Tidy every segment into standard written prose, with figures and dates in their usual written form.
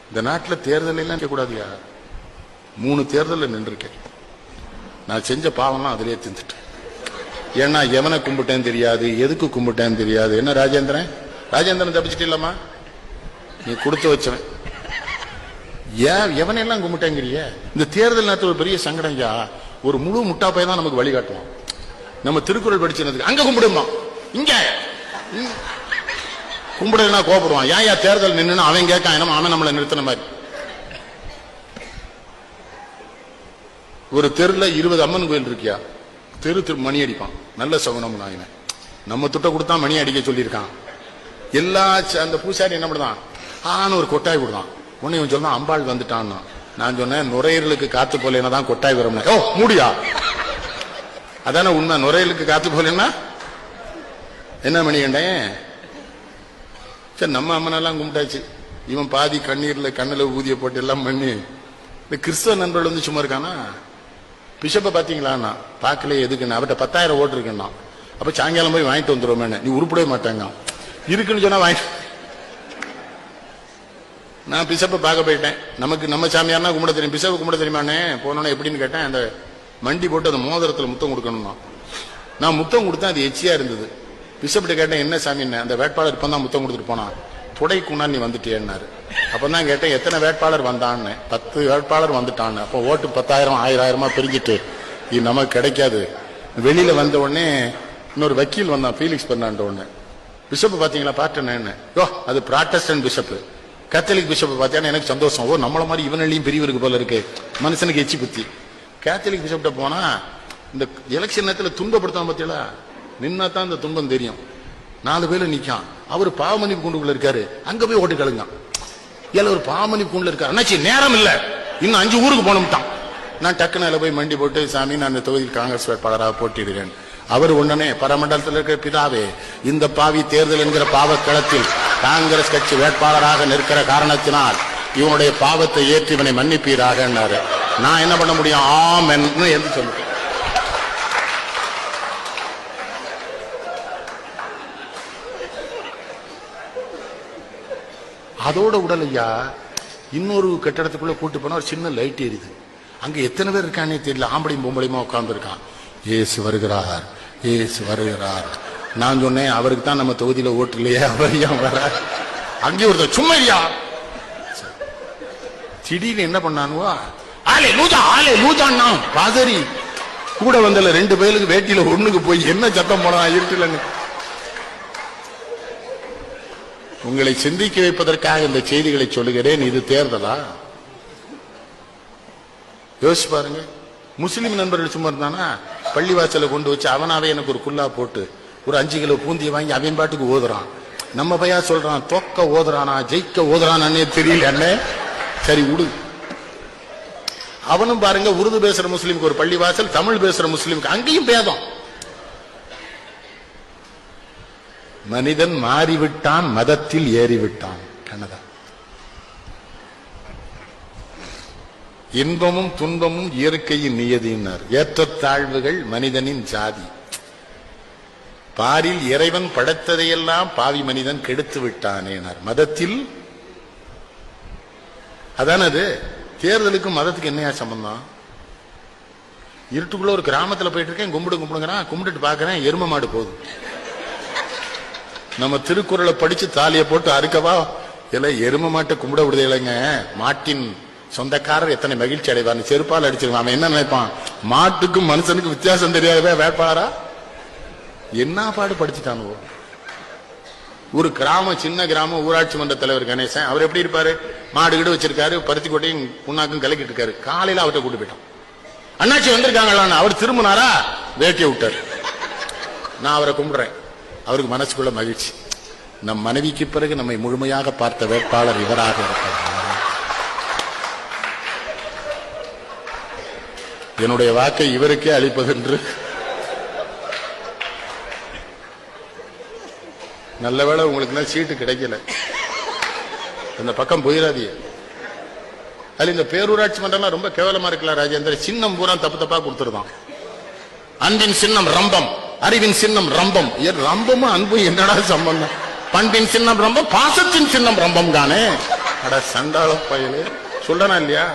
இந்த நாட்டில் தேர்தல் எல்லாம் கூடாதியா? 3 தேர்தலில் நின்றுருக்கேன். நான் செஞ்ச பாவம்லாம் அதிலே தின்னுட்டேன். ஏன்னா எவனை கும்பிட்டேன்னு தெரியாது, எதுக்கு கும்பிட்டேன்னு தெரியாது. என்ன ராஜேந்திரன் தப்பிச்சுட்டு இல்லம்மா, நீ கொடுத்து வச்சவன். ஏன் எவனையெல்லாம் கும்பிட்டேங்கிறிய? இந்த தேர்தல் நேரத்தில் ஒரு பெரிய சங்கடம் ஐயா. ஒரு முழு முட்டாப்பை தான் நமக்கு வழிகாட்டுவான். நம்ம திருக்குறள் படிச்சதுக்கு அங்க கும்பிடுமா, இங்க கும்பிடுனா கோபப்படுவான். ஏன் தேர்தல் நின்று அவன் கேட்கான், அவன் நம்மளை நிறுத்தின மாதிரி. ஒரு தெருல 20 அம்மன் கோயில் இருக்கியா, தெரு மணி அடிப்பான். நல்ல சகுனம் நாயின. நம்ம துட்ட கொடுத்தா மணி அடிக்க சொல்லியிருக்கான். எல்லா அந்த பூசாரி என்ன பண்ணுதான், ஒரு கொட்டாய் விடுதான். உன்னை இவன் சொன்னா அம்பாள் வந்துட்டான்னா. நான் சொன்னேன், நுரையீரலுக்கு காத்து போலேன்னா தான் கொட்டாய் வரும். ஓ மூடியா, அதான உண்மை. நுரையீரலுக்கு காத்து போலேன்னா என்ன மணி கண்டேன். சரி, நம்ம அம்மனெல்லாம் கும்பிட்டாச்சு. இவன் பாதி கண்ணீர்ல கண்ணில் ஊதிய போட்டு எல்லாம் பண்ணி. இந்த கிறிஸ்தவ நண்பர்கள் வந்து சும்மா இருக்கானா? பிஷப்பை பாத்தீங்களா? பார்க்கல. எதுக்குன்னு அவர்கிட்ட 10,000 ஓட்டு இருக்குன்னா. அப்ப சாயங்காலம் போய் வாங்கிட்டு வந்துருவோம். நீ உருப்படவே மாட்டாங்க. இருக்குன்னு சொன்னா வாங்கிட்டு. நான் பிஷப்பை பார்க்க போயிட்டேன். நமக்கு நம்ம சாமியார்னா கும்பிட தெரியும், பிஷப்பை கும்பிட தெரியுமானே. போனோன்னா எப்படின்னு கேட்டேன். அந்த மண்டி போட்டு அந்த மோதிரத்தில் முத்தம் கொடுக்கணும்னா. நான் முத்தம் கொடுத்தேன், அது எச்சியா இருந்தது. பிஷப்கிட்ட கேட்டேன், என்ன சாமின்னு. அந்த வேட்பாளர் இப்பதான் முத்தம் கொடுத்துட்டு போனான். துடைக்குன்னா நீ வந்துட்டேன்னாரு. அப்பதான் கேட்டேன், எத்தனை வேட்பாளர் வந்தான்னு. 10 வேட்பாளர் வந்துட்டான்னு. அப்போ ஓட்டு 10,000 1000 பிரிஞ்சுட்டு இது நமக்கு கிடைக்காது. வெளியில வந்த உடனே இன்னொரு வக்கீல் வந்தான், ஃபீலிக்ஸ் பண்ணான்ற உடனே. பிஷப் பாத்தீங்களா? பார்த்தேன்னு. அது ப்ராட்டஸ்டன்ட் பிஷப். கேத்தலிக் பிஷப் பார்த்தேன்னா எனக்கு சந்தோஷம். ஓ, நம்மள மாதிரி இவனையும் பிரிவு போல இருக்கு. மனுஷனுக்கு எச்சி புத்தி. கேத்தலிக் பிஷப்ட போனா இந்த எலெக்ஷன் நேரத்தில் துன்பப்படுத்தாம பார்த்தீங்களா? நின்னா தான் இந்த துன்பம் தெரியும். 4 பேர் நிக்கான். அவர் பாவமன்னிப்பு கூண்டுக்குள்ள இருக்காரு. அங்க போய் ஓட்டு கழுங்க. ஒரு பாவமன்னிப்பு கூண்டுல இருக்காரு. அண்ணாச்சி நேரம் இல்ல, இன்னும் 5 ஊருக்கு போனோம்ட்டான். நான் டக்குன்னு போய் மண்டி போட்டு, சாமி நான் இந்த தொகுதியில் காங்கிரஸ் வேட்பாளராக போட்டிடுறேன். அவர் உடனே பரமண்டலத்தில் இருக்கிற பிதாவே, இந்த பாவி தேர்தல் என்கிற பாவக்களத்தில் காங்கிரஸ் கட்சி வேட்பாளராக நிற்கிற காரணத்தினால் இவனுடைய பாவத்தை ஏற்றி இவனை மன்னிப்பீராக. நான் என்ன பண்ண முடியும்? ஆமென் என்று சொல்லுவேன். அதோட உடல் ஐயா, இன்னொரு கட்டடத்துக்குள்ள கூட்டு போனா ஒரு சின்ன லைட் எரியுது. அங்க எத்தனை பேர் இருக்கானே தெரியல. ஆம்பளையும் பொம்பளையுமா உட்கார்ந்து இருக்கான். ஏசு வருகிறார், ஏசு வருகிறார். நான் சொன்னேன், அவருக்கு தான் நம்ம தொகுதியில ஓட்டு இல்லையே, அவர் ஏன் வர? அங்கே ஒருத்தர் சும்மா இல்லையா. திடீர்னு என்ன பண்ணானுவா, ஆலே லூஜா ஆலே லூஜான்னா பாதரி கூட வந்தல 2 பேருக்கு வேட்டியில ஒண்ணுக்கு போய் என்ன சத்தம் போனா இருட்டுலன்னு. உங்களை சிந்திக்க வைப்பதற்காக இந்த செய்திகளை சொல்லுகிறேன். இது தேர்தலா? யோசிச்சு பாருங்க. முஸ்லிம் நண்பர்கள் சும்மா இருந்தானா பள்ளிவாசல கொண்டு வச்சு அவனாவே எனக்கு ஒரு குல்லா போட்டு ஒரு 5 கிலோ பூந்தியை வாங்கி அவன் பாட்டுக்கு ஓதுறான். நம்ம பையா சொல்றான், தொக்க ஓதுறானா ஜெயிக்க ஓதுறானே தெரியல. அண்ணே சரி விடு. அவனும் பாருங்க, உருது பேசுற முஸ்லீமுக்கு ஒரு பள்ளிவாசல், தமிழ் பேசுற முஸ்லீமுக்கு அங்கேயும் பேதம். மனிதன் மாறிவிட்டான், மதத்தில் ஏறிவிட்டான். கண்ணதா. இன்பமும் துன்பமும் இயற்கையின் நியதியினர். ஏற்றத்தாழ்வுகள் மனிதனின் ஜாதி. பாரில் இறைவன் படைத்ததையெல்லாம் பாவி மனிதன் கெடுத்து விட்டானேனார். மதத்தில் அதானது. தேர்தலுக்கும் மதத்துக்கு என்னையா சம்பந்தம்? இருட்டுக்குள்ள ஒரு கிராமத்தில் போயிட்டு இருக்கேன், கும்பிடுங்கிறான். கும்பிட்டுட்டு பாக்குறேன், எரும மாடு போகுது. நம்ம திருக்குறளை படிச்சு தாலியை போட்டு அறுக்கவா? இல்ல, எரும மாட்டை கும்பிட விடுதே இல்லைங்க. மாட்டின் சொந்தக்காரர் எத்தனை மகிழ்ச்சி அடைவார். செருப்பால் அடிச்சிருவான். அவன் என்ன நினைப்பான்? மாட்டுக்கும் மனுஷனுக்கு வித்தியாசம் தெரியாதவே வேட்பாளரா? என்ன பாடு படிச்சுட்டானோ. ஒரு கிராமம், சின்ன கிராமம், ஊராட்சி மன்ற தலைவர் கணேசன். அவர் எப்படி இருப்பாரு? மாடு கிடு வச்சிருக்காரு, பருத்தி கொட்டையும் புண்ணாக்கும் கலக்கிட்டு இருக்காரு. காலையில அவர்கிட்ட கூட்டு போயிட்டான். அண்ணாச்சி வந்திருக்காங்களான்னு அவர் திரும்பினாரா, வேட்டியை விட்டார். நான் அவரை கும்பிடுறேன். அவருக்கு மனசுக்குள்ள மகிழ்ச்சி. நம் மனைவிக்கு பிறகு நம்மை முழுமையாக பார்த்த வேட்பாளர் இவராக இருக்கிறார். என்னுடைய வாக்கை இவருக்கே அளிப்பதென்று. நல்லவேளை உங்களுக்கு சீட்டு கிடைக்கல, இந்த பக்கம் போயிடாதீங்க. அதுல இந்த பேரூராட்சி மன்றம் ரொம்ப கேவலமா இருக்கலாம் ராஜேந்திர. சின்னம் பூரா தப்பு தப்பா கொடுத்துருதான். அன்பின் சின்னம் ரம்பம், அறிவின் சின்னம் ரம்பம். ரம்பமும் அன்பும் என்னடா சம்பந்தம்? பண்பின் சின்னம் ரம்பம், பாசத்தின் சின்னம் ரம்பம் தானே. அட சண்டாள பயலு சொல்றனா இல்லையா?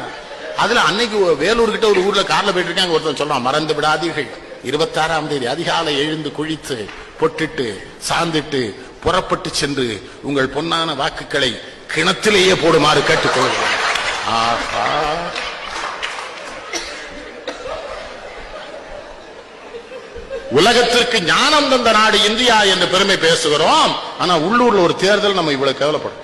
அதுல அன்னைக்கு வேலூர் கிட்ட ஒரு ஊர்ல கார்ல போயிட்டு இருக்காங்க, ஒருத்தன் சொல்றான், மறந்து விடாதீர்கள் 26ஆம் தேதி அதிகாலை எழுந்து குளித்து பொட்டிட்டு சாந்திட்டு புறப்பட்டு சென்று உங்கள் பொன்னான வாக்குகளை கிணத்திலேயே போடுமாறு கேட்டுக்கொள்கிறேன். ஆஹா, உலகத்திற்கு ஞானம் தந்த நாடு இந்தியா என்று பெருமை பேசுகிறோம். ஆனா உள்ளூர்ல ஒரு தேர்தல் நம்ம இவ்வளவு கேவலப்படும்.